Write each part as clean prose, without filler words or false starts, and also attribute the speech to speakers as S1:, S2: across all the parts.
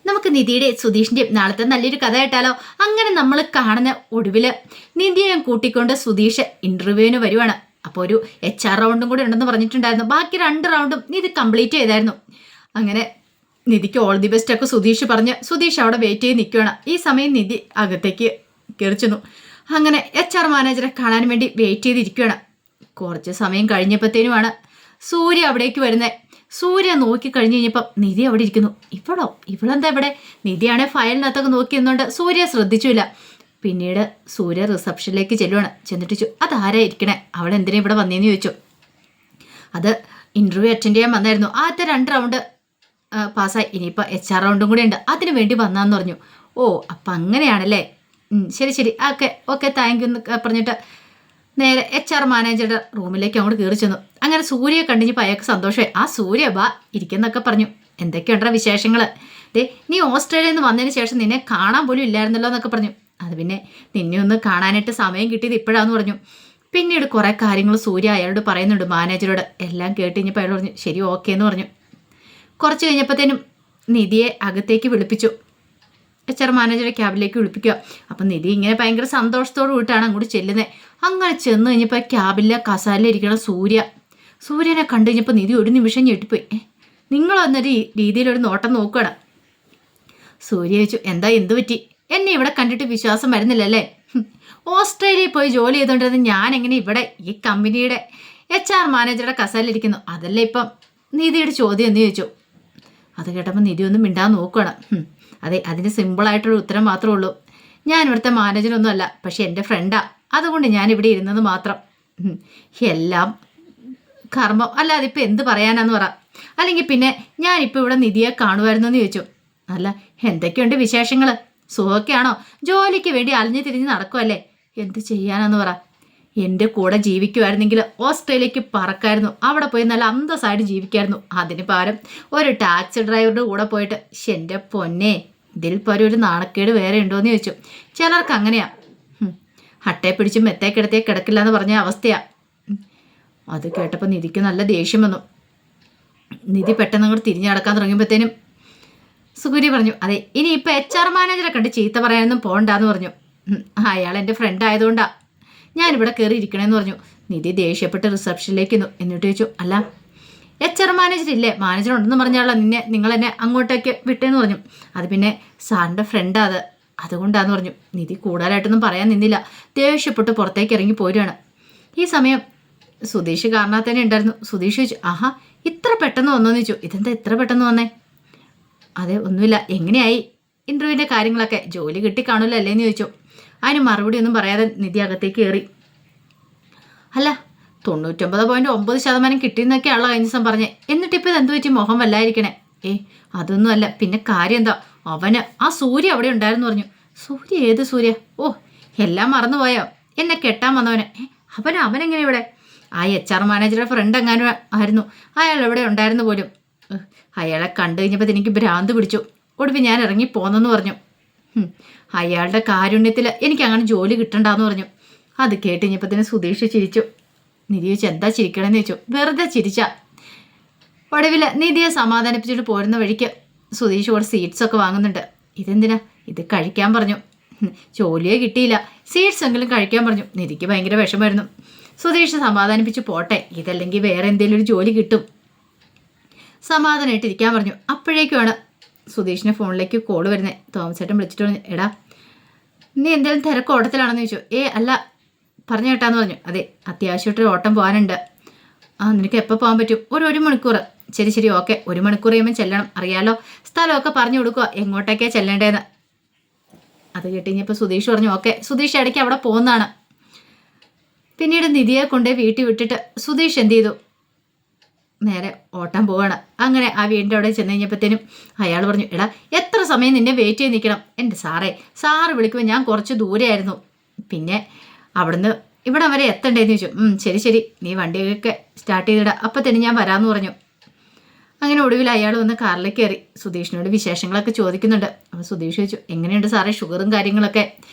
S1: നമുക്ക് നിധിയുടെ സുധീഷിന്റെയും നാളത്തെ നല്ലൊരു കഥ കേട്ടാലോ? അങ്ങനെ നമ്മൾ കാണുന്ന ഒടുവില് നിധിയെ കൂട്ടിക്കൊണ്ട് സുധീഷ് ഇന്റർവ്യൂവിന് വരുവാണ്. അപ്പോൾ ഒരു HR റൗണ്ടും കൂടെ ഉണ്ടെന്ന് പറഞ്ഞിട്ടുണ്ടായിരുന്നു. ബാക്കി 2 റൗണ്ടും നിധി കംപ്ലീറ്റ് ചെയ്തായിരുന്നു. അങ്ങനെ നിധിക്ക് ഓൾ ദി ബെസ്റ്റ് ഒക്കെ സുധീഷ് പറഞ്ഞ് സുധീഷ് അവിടെ വെയിറ്റ് ചെയ്ത് നിൽക്കുകയാണ്. ഈ സമയം നിധി അകത്തേക്ക് കയറിച്ചെന്നു. അങ്ങനെ HR മാനേജറെ കാണാൻ വേണ്ടി വെയിറ്റ് ചെയ്തിരിക്കുകയാണ്. കുറച്ച് സമയം കഴിഞ്ഞപ്പോഴത്തേനുമാണ് സൂര്യ അവിടേക്ക് വരുന്നത്. സൂര്യ നോക്കി കഴിഞ്ഞ് കഴിഞ്ഞപ്പം നിധി അവിടെ ഇരിക്കുന്നു. ഇവളെന്താ ഇവിടെ? നിധിയാണെ ഫയലിനകത്തൊക്കെ നോക്കിയെന്നുകൊണ്ട് സൂര്യ ശ്രദ്ധിച്ചില്ല. പിന്നീട് സൂര്യ റിസപ്ഷനിലേക്ക് ചെല്ലുവാണ്. ചെന്നിട്ട് ചോദിച്ചു, അതാരാ ഇരിക്കണേ? അവിടെ എന്തിനാ ഇവിടെ വന്നേന്ന് ചോദിച്ചു. അത് ഇന്റർവ്യൂ അറ്റൻഡ് ചെയ്യാൻ വന്നായിരുന്നു. ആദ്യത്തെ 2 റൗണ്ട് പാസ്സായി. ഇനിയിപ്പോൾ HR റൗണ്ടും കൂടെ ഉണ്ട്, അതിന് വേണ്ടി വന്നാന്ന് പറഞ്ഞു. ഓ, അപ്പം അങ്ങനെയാണല്ലേ. ശരി ഓക്കെ താങ്ക് യു എന്ന് പറഞ്ഞിട്ട് നേരെ HR മാനേജറുടെ റൂമിലേക്ക് അങ്ങോട്ട് കയറി ചെന്നു. അങ്ങനെ സൂര്യയെ കണ്ടിഞ്ഞപ്പോൾ അയാൾക്ക് സന്തോഷമായി. ആ സൂര്യ ബാ ഇരിക്കുന്നൊക്കെ പറഞ്ഞു. എന്തൊക്കെയുണ്ടോ വിശേഷങ്ങൾ? നീ ഓസ്ട്രേലിയയിൽ നിന്ന് വന്നതിന് ശേഷം നിന്നെ കാണാൻ പോലും ഇല്ലായിരുന്നല്ലോ എന്നൊക്കെ പറഞ്ഞു. അത് പിന്നെ നിന്നെ ഒന്ന് കാണാനായിട്ട് സമയം കിട്ടിയത് ഇപ്പോഴാന്ന് പറഞ്ഞു. പിന്നീട് കുറേ കാര്യങ്ങൾ സൂര്യ അയാളോട് പറയുന്നുണ്ട്, മാനേജറോട്. എല്ലാം കേട്ട് കഴിഞ്ഞപ്പോൾ അയാൾ പറഞ്ഞു ശരി ഓക്കെ എന്ന് പറഞ്ഞു. കുറച്ച് കഴിഞ്ഞപ്പോഴത്തേനും നിധിയെ അകത്തേക്ക് വിളിപ്പിച്ചു. HR മാനേജറെ ക്യാബിലേക്ക് വിളിപ്പിക്കുക. അപ്പം നിധി ഇങ്ങനെ ഭയങ്കര സന്തോഷത്തോടു കൂടിയിട്ടാണ് അങ്ങോട്ട് ചെല്ലുന്നത്. അങ്ങനെ ചെന്ന് കഴിഞ്ഞപ്പോൾ ക്യാബിലെ കസാലിലിരിക്കണം സൂര്യനെ കണ്ടു കഴിഞ്ഞപ്പോൾ നിധി ഒരു നിമിഷം ഞെട്ടിപ്പോയി. നിങ്ങളൊന്നൊരു രീതിയിലൊരു നോട്ടം നോക്കുകയാണ്. സൂര്യ ചോദിച്ചു, എന്താ എന്തു പറ്റി? എന്നെ ഇവിടെ കണ്ടിട്ട് വിശ്വാസം വരുന്നില്ലല്ലേ? ഓസ്ട്രേലിയയിൽ പോയി ജോലി ചെയ്തുകൊണ്ടിരുന്ന ഞാൻ എങ്ങനെ ഇവിടെ ഈ കമ്പനിയുടെ HR മാനേജറുടെ കസാലിലിരിക്കുന്നു? അതല്ലേ ഇപ്പം നിധിയുടെ ചോദ്യം എന്ന് ചോദിച്ചു. അത് കേട്ടപ്പോൾ നിധി ഒന്നും മിണ്ടാൻ നോക്കുകയാണ്. അതെ, അതിന് സിമ്പിളായിട്ടുള്ള ഉത്തരം മാത്രമേ ഉള്ളൂ. ഞാൻ ഇവിടുത്തെ മാനേജറൊന്നും അല്ല, പക്ഷെ എൻ്റെ ഫ്രണ്ടാ. അതുകൊണ്ട് ഞാനിവിടെ ഇരുന്നത് മാത്രം. എല്ലാം കർമ്മം, അല്ലാതെ ഇപ്പം എന്ത് പറയാനാന്ന് പറ. അല്ലെങ്കിൽ പിന്നെ ഞാനിപ്പോൾ ഇവിടെ നിധിയെ കാണുമായിരുന്നു എന്ന് ചോദിച്ചു. അല്ല, എന്തൊക്കെയുണ്ട് വിശേഷങ്ങൾ? സുഖമൊക്കെയാണോ? ജോലിക്ക് വേണ്ടി അലഞ്ഞു തിരിഞ്ഞ് നടക്കുമല്ലേ? എന്ത് ചെയ്യാനാന്ന് പറ. എൻ്റെ കൂടെ ജീവിക്കുമായിരുന്നെങ്കിൽ ഓസ്ട്രേലിയക്ക് പറക്കായിരുന്നു. അവിടെ പോയി നല്ല അന്തസ്സായിട്ട് ജീവിക്കായിരുന്നു. അതിന് പകരം ഒരു ടാക്സി ഡ്രൈവറുടെ കൂടെ പോയിട്ട് എൻ്റെ പൊന്നെ, ഇതിൽ പോലും ഒരു നാണക്കേട് വേറെ ഉണ്ടോയെന്ന് ചോദിച്ചു. ചിലർക്ക് അങ്ങനെയാ, ഹട്ടയെ പിടിച്ച് മെത്തേക്കിടത്തേ കിടക്കില്ല എന്ന് പറഞ്ഞ അവസ്ഥയാ. അത് കേട്ടപ്പോൾ നിധിക്ക് നല്ല ദേഷ്യം വന്നു. നിധി പെട്ടെന്ന് അങ്ങോട്ട് തിരിഞ്ഞു നടക്കാൻ തുടങ്ങിയപ്പോഴത്തേനും സൂര്യ പറഞ്ഞു, അതെ ഇനിയിപ്പോൾ HR മാനേജറെ കണ്ട് ചീത്ത പറയാനൊന്നും പോകണ്ടെന്ന് പറഞ്ഞു. അയാൾ എൻ്റെ ഫ്രണ്ട് ആയതുകൊണ്ടാ ഞാനിവിടെ കയറി ഇരിക്കണമെന്ന് പറഞ്ഞു. നിധി ദേഷ്യപ്പെട്ട് റിസപ്ഷനിലേക്ക് എന്നിട്ട് ചോദിച്ചു, അല്ല HR മാനേജർ ഇല്ലേ? മാനേജർ ഉണ്ടെന്ന് പറഞ്ഞാളോ നിങ്ങളെന്നെ അങ്ങോട്ടേക്ക് വിട്ടേന്ന് പറഞ്ഞു. അത് പിന്നെ സാറിൻ്റെ ഫ്രണ്ടാ അതുകൊണ്ടാന്ന് പറഞ്ഞു. നിധി കൂടുതലായിട്ടൊന്നും പറയാൻ നിന്നില്ല. ദേഷ്യപ്പെട്ട് പുറത്തേക്ക് ഇറങ്ങി പോരുകയാണ്. ഈ സമയം സുധീഷ് കാണാൻ തന്നെ ഉണ്ടായിരുന്നു. സുധീഷ് ചോദിച്ചു, ആഹാ ഇത്ര പെട്ടെന്ന് വന്നോന്ന് ചോദിച്ചു. ഇതെന്താ ഇത്ര പെട്ടെന്ന് വന്നേ? അതെ ഒന്നുമില്ല, എങ്ങനെയായി ഇൻ്റർവ്യൂവിൻ്റെ കാര്യങ്ങളൊക്കെ? ജോലി കിട്ടി കാണൂല്ലോ അല്ലേന്ന് ചോദിച്ചു. അതിന് മറുപടി ഒന്നും പറയാതെ നിധി അകത്തേക്ക് കയറി. അല്ല 99.9% കിട്ടിയെന്നൊക്കെയാണല്ലോ കഴിഞ്ഞ ദിവസം പറഞ്ഞേ. എന്നിട്ടിപ്പോൾ ഇതെന്ത് പറ്റി മുഖം വല്ലായിരിക്കണേ? അതൊന്നുമല്ല, പിന്നെ കാര്യം എന്താ? അവന് ആ സൂര്യ അവിടെ ഉണ്ടായിരുന്നു പറഞ്ഞു. സൂര്യ? ഏത് സൂര്യ? ഓ, എല്ലാം മറന്നുപോയോ? എന്നെ കെട്ടാൻ വന്നവന്. അവനെങ്ങനെ ഇവിടെ? ആ HR മാനേജറുടെ ഫ്രണ്ട് എങ്ങാനും ആയിരുന്നു. അയാൾ എവിടെ ഉണ്ടായിരുന്നു പോലും. അയാളെ കണ്ടു കഴിഞ്ഞപ്പോൾ എനിക്ക് ഭ്രാന്ത് പിടിച്ചു. ഒടുവിൽ ഞാൻ ഇറങ്ങി പോന്നെന്ന് പറഞ്ഞു. അയാളുടെ കാരുണ്യത്തിൽ എനിക്ക് അങ്ങനെ ജോലി കിട്ടണ്ടെന്ന് പറഞ്ഞു. അത് കേട്ട് കഴിഞ്ഞപ്പോൾ സുധീഷ് ചിരിച്ചു. നിധി ചോദിച്ചു, എന്താ ചിരിക്കണമെന്ന് ചോദിച്ചു. വെറുതെ ചിരിച്ച. ഒടുവിൽ നിധിയെ സമാധാനിപ്പിച്ചിട്ട് പോരുന്ന വഴിക്ക് സുധീഷ് കൂടെ സീഡ്സൊക്കെ വാങ്ങുന്നുണ്ട്. ഇതെന്തിനാ? ഇത് കഴിക്കാൻ പറഞ്ഞു. ജോലിയെ കിട്ടിയില്ല, സീഡ്സ് എങ്കിലും കഴിക്കാൻ പറഞ്ഞു. നിധിക്ക് ഭയങ്കര വിഷമായിരുന്നു. സുധീഷ് സമാധാനിപ്പിച്ച് പോട്ടെ, ഇതല്ലെങ്കിൽ വേറെ എന്തെങ്കിലും ഒരു ജോലി കിട്ടും, സമാധാനമായിട്ടിരിക്കാൻ പറഞ്ഞു. അപ്പോഴേക്കുമാണ് സുധീഷിൻ്റെ ഫോണിലേക്ക് കോൾ വരുന്നത്. തോമസ് ചേട്ടൻ വിളിച്ചിട്ട് പറഞ്ഞു, എടാ നീ എന്തെങ്കിലും തിരക്ക് ഓട്ടത്തിലാണെന്ന് ചോദിച്ചു. അല്ല പറഞ്ഞു കേട്ടാന്ന് പറഞ്ഞു. അതെ, അത്യാവശ്യമായിട്ടൊരു ഓട്ടം പോകാനുണ്ട്. നിനക്ക് എപ്പോൾ പോകാൻ പറ്റും? ഒരു മണിക്കൂർ. ശരി ഓക്കെ, 1 മണിക്കൂർ കഴിയുമ്പോൾ ചെല്ലണം. അറിയാലോ, സ്ഥലമൊക്കെ പറഞ്ഞു കൊടുക്കുക എങ്ങോട്ടേക്കാണ് ചെല്ലേണ്ടതെന്ന്. അത് കേട്ടുകഴിഞ്ഞപ്പോൾ സുധീഷ് പറഞ്ഞു ഓക്കെ. സുധീഷ് ഇടയ്ക്ക് അവിടെ പോകുന്നതാണ്. പിന്നീട് നിധിയെ കൊണ്ടേ വീട്ടിൽ വിട്ടിട്ട് സുധീഷ് എന്ത് ചെയ്തു? നേരെ ഓട്ടം പോവാണ്. അങ്ങനെ ആ വീടിൻ്റെ അവിടെ ചെന്ന് കഴിഞ്ഞപ്പോഴത്തേനും അയാൾ പറഞ്ഞു, എടാ എത്ര സമയം നിന്നെ വെയിറ്റ് ചെയ്ത് നിൽക്കണം? എൻ്റെ സാറ് വിളിക്കുമ്പോൾ ഞാൻ കുറച്ച് ദൂരെയായിരുന്നു, പിന്നെ അവിടുന്ന് ഇവിടെ വരെ എത്തണ്ടേന്ന് ചോദിച്ചു. ശരി നീ വണ്ടിയൊക്കെ സ്റ്റാർട്ട് ചെയ്തിടാം, അപ്പം തന്നെ ഞാൻ വരാമെന്ന് പറഞ്ഞു. അങ്ങനെ ഒടുവിൽ അയാൾ വന്ന് കാറിലേക്ക് കയറി സുധീഷിനോട് വിശേഷങ്ങളൊക്കെ ചോദിക്കുന്നുണ്ട്. അപ്പോൾ സുധീഷ് ചോദിച്ചു, എങ്ങനെയുണ്ട് സാറേ ഷുഗറും കാര്യങ്ങളൊക്കെ?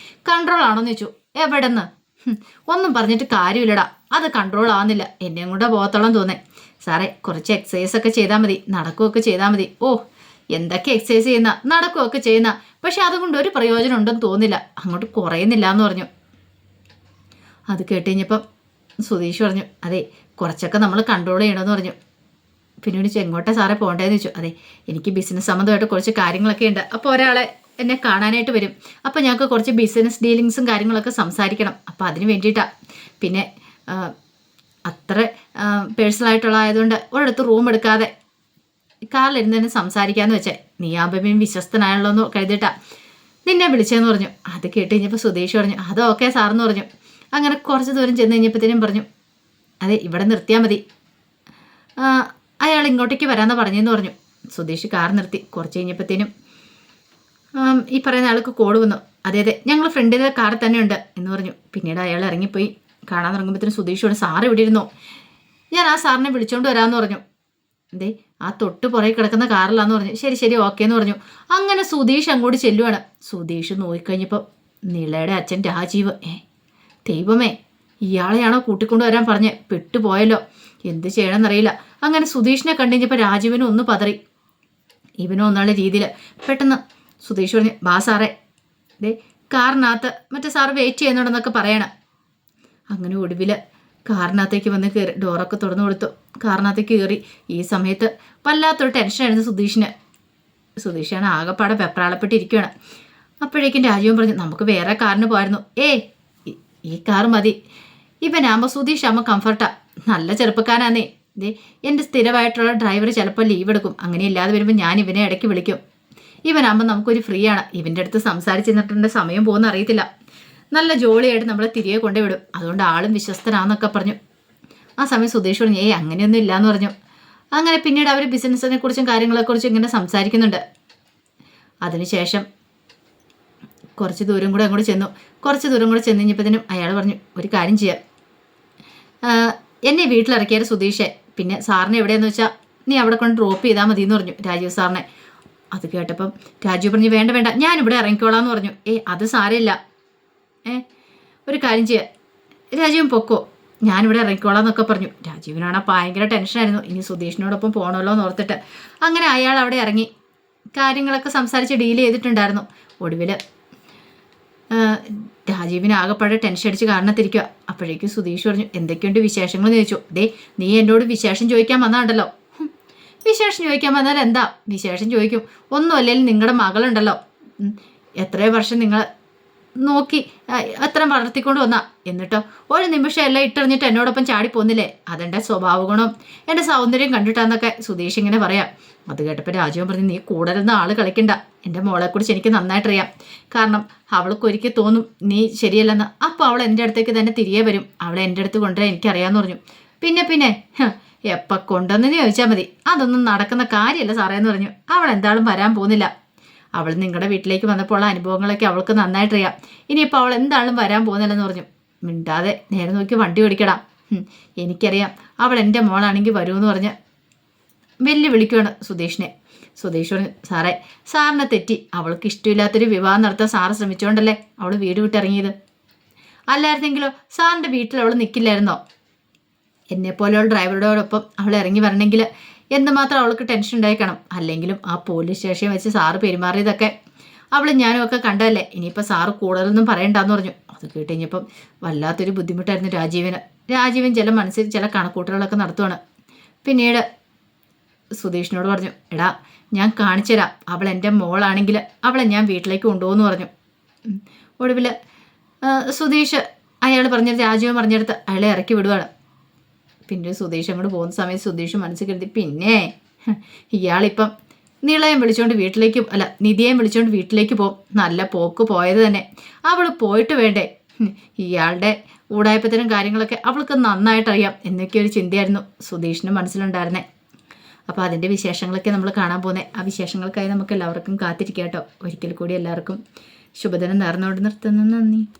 S1: കൺട്രോൾ ആണോന്ന് ചോദിച്ചു. എവിടെന്ന്? ഒന്നും പറഞ്ഞിട്ട് കാര്യമില്ലടാ, അത് കൺട്രോൾ ആവുന്നില്ല. എന്നെയും കൂടെ പോകത്തോളം തോന്നേ. സാറേ കുറച്ച് എക്സസൈസ് ഒക്കെ ചെയ്താൽ മതി, നടക്കുകയൊക്കെ ചെയ്താൽ മതി. ഓ എന്തൊക്കെ എക്സസൈസ് ചെയ്യുന്ന നടക്കുകയൊക്കെ ചെയ്യുന്ന, പക്ഷെ അതുകൊണ്ട് ഒരു പ്രയോജനം ഉണ്ടെന്ന് തോന്നില്ല, അങ്ങോട്ട് കുറയുന്നില്ല എന്ന് പറഞ്ഞു. അത് കേട്ട് കഴിഞ്ഞപ്പം സുധീഷ് പറഞ്ഞു, അതെ കുറച്ചൊക്കെ നമ്മൾ കൺട്രോൾ ചെയ്യണമെന്ന് പറഞ്ഞു. പിന്നെ വിളിച്ചു, എങ്ങോട്ടാ സാറേ പോകേണ്ടതെന്ന് ചോദിച്ചു. അതെ എനിക്ക് ബിസിനസ് സംബന്ധമായിട്ട് കുറച്ച് കാര്യങ്ങളൊക്കെ ഉണ്ട്, അപ്പോൾ ഒരാളെ എന്നെ കാണാനായിട്ട് വരും, അപ്പോൾ ഞങ്ങൾക്ക് കുറച്ച് ബിസിനസ് ഡീലിങ്സും കാര്യങ്ങളൊക്കെ സംസാരിക്കണം, അപ്പോൾ അതിന് വേണ്ടിയിട്ടാണ്. പിന്നെ അത്ര പേഴ്സണലായിട്ടുള്ള ആയതുകൊണ്ട് ഒരിടത്ത് റൂം എടുക്കാതെ കാറിലിരുന്ന് തന്നെ സംസാരിക്കാമെന്ന് വെച്ചേ, നീ ആബിയും വിശ്വസ്തനായുള്ളൂ എന്ന് കരുതിയിട്ടാ നിന്നെ വിളിച്ചതെന്ന് പറഞ്ഞു. അത് കേട്ട് കഴിഞ്ഞപ്പോൾ സുധീഷ് പറഞ്ഞു, അത് ഓക്കെ സാറെന്ന് പറഞ്ഞു. അങ്ങനെ കുറച്ച് ദൂരം ചെന്ന് കഴിഞ്ഞപ്പോഴത്തേനും പറഞ്ഞു, അതെ ഇവിടെ നിർത്തിയാൽ മതി, അയാൾ ഇങ്ങോട്ടേക്ക് വരാമെന്ന് പറഞ്ഞെന്ന് പറഞ്ഞു. സുധീഷ് കാർ നിർത്തി. കുറച്ച് കഴിഞ്ഞപ്പോഴത്തേനും ഈ പറയുന്ന ആൾക്ക് കോഡ് വന്നു. അതെ അതെ ഞങ്ങൾ ഫ്രണ്ടിലെ കാർ തന്നെ ഉണ്ട് എന്ന് പറഞ്ഞു. പിന്നീട് അയാൾ ഇറങ്ങിപ്പോയി. കാണാൻ തുടങ്ങുമ്പോഴത്തേനും സുധീഷോട് സാറ് ഇവിടെ ഇരുന്നോ, ഞാൻ ആ സാറിനെ വിളിച്ചോണ്ട് വരാമെന്ന് പറഞ്ഞു. അതെ ആ തൊട്ട് പുറകെ കിടക്കുന്ന കാറിലാന്ന് പറഞ്ഞു. ശരി ശരി ഓക്കെ എന്ന് പറഞ്ഞു. അങ്ങനെ സുധീഷ് അങ്ങോട്ട് ചെല്ലുവാണ്. സുധീഷ് നോക്കിക്കഴിഞ്ഞപ്പോൾ നിളയുടെ അച്ഛൻ രാജീവ്, ദൈവമേ ഇയാളെയാണോ കൂട്ടിക്കൊണ്ട് വരാൻ പറഞ്ഞ്, പെട്ടുപോയല്ലോ, എന്ത് ചെയ്യണമെന്നറിയില്ല. അങ്ങനെ സുധീഷിനെ കണ്ടുകഴിഞ്ഞപ്പോൾ രാജീവിനും ഒന്ന് പതറി, ഇവനും ഒന്നുള്ള രീതിയിൽ. പെട്ടെന്ന് സുധീഷ് പറഞ്ഞു, ബാ സാറേ ദേ കാറിനകത്ത് മറ്റേ സാറ് വെയിറ്റ് ചെയ്യുന്നുണ്ടെന്നൊക്കെ പറയണം. അങ്ങനെ ഒടുവിൽ കാറിനകത്തേക്ക് വന്ന് കയറി, ഡോറൊക്കെ തുറന്നു കൊടുത്തു, കാറിനകത്തേക്ക് കയറി. ഈ സമയത്ത് വല്ലാത്തൊരു ടെൻഷനായിരുന്നു സുധീഷിന്. സുധീഷാണ് ആകെപ്പാടെ വെപ്രാളപ്പെട്ടിരിക്കുകയാണ്. അപ്പോഴേക്കും രാജീവൻ പറഞ്ഞു, നമുക്ക് വേറെ കാറിന് പോയിരുന്നു. ഈ കാർ മതി, ഇവനാകുമ്പോൾ സുധീഷ് ആകുമ്പോൾ കംഫർട്ടാ, നല്ല ചെറുപ്പക്കാരാന്നേ. ഇതേ എൻ്റെ സ്ഥിരമായിട്ടുള്ള ഡ്രൈവർ ചിലപ്പോൾ ലീവ് എടുക്കും, അങ്ങനെ ഇല്ലാതെ വരുമ്പോൾ ഞാൻ ഇവനെ ഇടയ്ക്ക് വിളിക്കും. ഇവനാകുമ്പോൾ നമുക്കൊരു ഫ്രീ ആണ്, ഇവൻ്റെ അടുത്ത് സംസാരിച്ചിരുന്നിട്ടുണ്ട് സമയം പോകുന്ന അറിയത്തില്ല, നല്ല ജോളിയായിട്ട് നമ്മളെ തിരികെ കൊണ്ടുവിടും, അതുകൊണ്ട് ആളും വിശ്വസ്തനാന്നൊക്കെ പറഞ്ഞു. ആ സമയം സുധീഷ് പറഞ്ഞു, അങ്ങനെയൊന്നും ഇല്ലയെന്ന് പറഞ്ഞു. അങ്ങനെ പിന്നീട് അവർ ബിസിനസ്സിനെ കുറിച്ചും കാര്യങ്ങളെക്കുറിച്ചും ഇങ്ങനെ സംസാരിക്കുന്നുണ്ട്. അതിനുശേഷം കുറച്ച് ദൂരം കൂടെ അങ്ങോട്ട് ചെന്നു. കുറച്ച് ദൂരം കൂടെ ചെന്ന് കഴിഞ്ഞപ്പോഴത്തേനും അയാൾ പറഞ്ഞു, ഒരു കാര്യം ചെയ്യാം, എന്നെ വീട്ടിലിറക്കിയാൽ സുധീഷെ, പിന്നെ സാറിനെ എവിടെയെന്ന് വെച്ചാൽ നീ അവിടെ കൊണ്ട് ഡ്രോപ്പ് ചെയ്താൽ മതി എന്ന് പറഞ്ഞു രാജീവ് സാറിനെ. അത് കേട്ടപ്പം രാജീവ് പറഞ്ഞു, വേണ്ട വേണ്ട ഞാനിവിടെ ഇറങ്ങിക്കോളാം എന്ന് പറഞ്ഞു. അത് സാരമില്ല, ഒരു കാര്യം ചെയ്യാം, രാജീവൻ പൊക്കോ, ഞാനിവിടെ ഇറങ്ങിക്കോളാം എന്നൊക്കെ പറഞ്ഞു. രാജീവിനാണ് ഭയങ്കര ടെൻഷനായിരുന്നു, ഇനി സുധീഷിനോടൊപ്പം പോകണമല്ലോ എന്ന് ഓർത്തിട്ട്. അങ്ങനെ അയാൾ അവിടെ ഇറങ്ങി കാര്യങ്ങളൊക്കെ സംസാരിച്ച് ഡീൽ ചെയ്തിട്ടുണ്ടായിരുന്നു. ഒടുവിൽ രാജീവിന് ആകെപ്പാടെ ടെൻഷൻ അടിച്ച് കാരണത്തിരിക്കുക. അപ്പോഴേക്കും സുധീഷ് പറഞ്ഞു, എന്തൊക്കെയുണ്ട് വിശേഷങ്ങൾ എന്ന് ചോദിച്ചു. നീ എന്നോട് വിശേഷം ചോദിക്കാൻ വന്നാണ്ടല്ലോ. വിശേഷം ചോദിക്കാൻ വന്നാൽ എന്താ വിശേഷം ചോദിക്കും, ഒന്നും അല്ലെങ്കിൽ നിങ്ങളുടെ മകളുണ്ടല്ലോ, എത്രയോ വർഷം നിങ്ങൾ നോക്കി അത്ര വളർത്തിക്കൊണ്ട് വന്നാ, എന്നിട്ടോ ഒരു നിമിഷം എല്ലാം ഇട്ടെറിഞ്ഞിട്ട് എന്നോടൊപ്പം ചാടിപ്പോന്നില്ലേ, അതെൻ്റെ സ്വഭാവ ഗുണം എൻ്റെ സൗന്ദര്യം കണ്ടിട്ടാന്നൊക്കെ സുധീഷ് ഇങ്ങനെ പറയാം. അത് കേട്ടപ്പോൾ രാജീവൻ പറഞ്ഞു, നീ കൂടുതലൊന്നും ആൾ കളിക്കണ്ട, എൻ്റെ മോളെക്കുറിച്ച് എനിക്ക് നന്നായിട്ടറിയാം, കാരണം അവൾക്ക് ഒരിക്കൽ തോന്നും നീ ശരിയല്ലെന്ന്, അപ്പോൾ അവൾ എൻ്റെ അടുത്തേക്ക് തന്നെ തിരികെ വരും, അവളെ എൻ്റെ അടുത്ത് കൊണ്ടുവരാൻ എനിക്കറിയാമെന്ന് പറഞ്ഞു. പിന്നെ എപ്പോൾ കൊണ്ടുവന്നെന്ന് ചോദിച്ചാൽ മതി, അതൊന്നും നടക്കുന്ന കാര്യമല്ല സാറേ എന്ന് പറഞ്ഞു. അവൾ എന്താളും വരാൻ പോകുന്നില്ല, അവൾ നിങ്ങളുടെ വീട്ടിലേക്ക് വന്നപ്പോൾ ഉള്ള അനുഭവങ്ങളൊക്കെ അവൾക്ക് നന്നായിട്ടറിയാം, ഇനിയിപ്പോൾ അവൾ എന്താളും വരാൻ പോകുന്നില്ലെന്ന് പറഞ്ഞു. മിണ്ടാതെ നേരെ നോക്കി വണ്ടി ഓടിക്കടാം, എനിക്കറിയാം അവൾ എൻ്റെ മോളാണെങ്കിൽ വരുമെന്ന് പറഞ്ഞ് വെല്ലുവിളിക്കുകയാണ് സുധീഷിനെ. സുധീഷ് പറഞ്ഞു, സാറേ സാറിനെ തെറ്റി, അവൾക്ക് ഇഷ്ടമില്ലാത്തൊരു വിവാഹം നടത്താൻ സാറ് ശ്രമിച്ചുകൊണ്ടല്ലേ അവൾ വീട് വിട്ടിറങ്ങിയത്, അല്ലായിരുന്നെങ്കിലോ സാറിൻ്റെ വീട്ടിൽ അവൾ നിൽക്കില്ലായിരുന്നോ, എന്നെപ്പോലെയുള്ള ഡ്രൈവറുടെയോടൊപ്പം അവൾ ഇറങ്ങി വരണമെങ്കിൽ എന്തുമാത്രം അവൾക്ക് ടെൻഷൻ ഉണ്ടായിക്കണം, അല്ലെങ്കിലും ആ പോലീസ് സ്റ്റേഷനിൽ വെച്ച് സാറ് പെരുമാറിയതൊക്കെ അവളും ഞാനും ഒക്കെ കണ്ടതല്ലേ, ഇനിയിപ്പോൾ സാറ് കൂടുതലൊന്നും പറയണ്ടെന്ന് പറഞ്ഞു. അത് കേട്ട് കഴിഞ്ഞപ്പം വല്ലാത്തൊരു ബുദ്ധിമുട്ടായിരുന്നു രാജീവന്. രാജീവൻ ചില മനസ്സിൽ ചില കണക്കൂട്ടലുകളൊക്കെ നടത്തുവാണ്. പിന്നീട് സുധീഷിനോട് പറഞ്ഞു, എടാ ഞാൻ കാണിച്ചു തരാം, അവൾ എൻ്റെ മോളാണെങ്കിൽ അവളെ ഞാൻ വീട്ടിലേക്ക് കൊണ്ടുപോകുമെന്ന് പറഞ്ഞു. ഒടുവിൽ സുധീഷ് അയാൾ രാജീവൻ പറഞ്ഞെടുത്ത് അയാളെ ഇറക്കി വിടുവാണ്. പിന്നെ സുധീഷ് അങ്ങോട്ട് പോകുന്ന സമയത്ത് സുധീഷ് മനസ്സിൽ കരുതി, പിന്നെ ഇയാളിപ്പം നിളയും വിളിച്ചുകൊണ്ട് വീട്ടിലേക്ക് നിധിയേയും വിളിച്ചുകൊണ്ട് വീട്ടിലേക്ക് പോകും, നല്ല പോക്ക് പോയത് തന്നെ, അവൾ പോയിട്ട് വേണ്ടേ, ഇയാളുടെ ഊടായ്പത്തിനും കാര്യങ്ങളൊക്കെ അവൾക്ക് നന്നായിട്ടറിയാം എന്നൊക്കെ ഒരു ചിന്തയായിരുന്നു സുധീഷിന് മനസ്സിലുണ്ടായിരുന്നേ. അപ്പോൾ അതിൻ്റെ വിശേഷങ്ങളൊക്കെ നമ്മൾ കാണാൻ പോകുന്നത്. ആ വിശേഷങ്ങൾക്കായി നമുക്ക് എല്ലാവർക്കും കാത്തിരിക്കാം കേട്ടോ. ഒരിക്കൽ കൂടി എല്ലാവർക്കും ശുഭദിനം നേർന്നുകൊണ്ട് നിർത്തുന്നു. നന്ദി.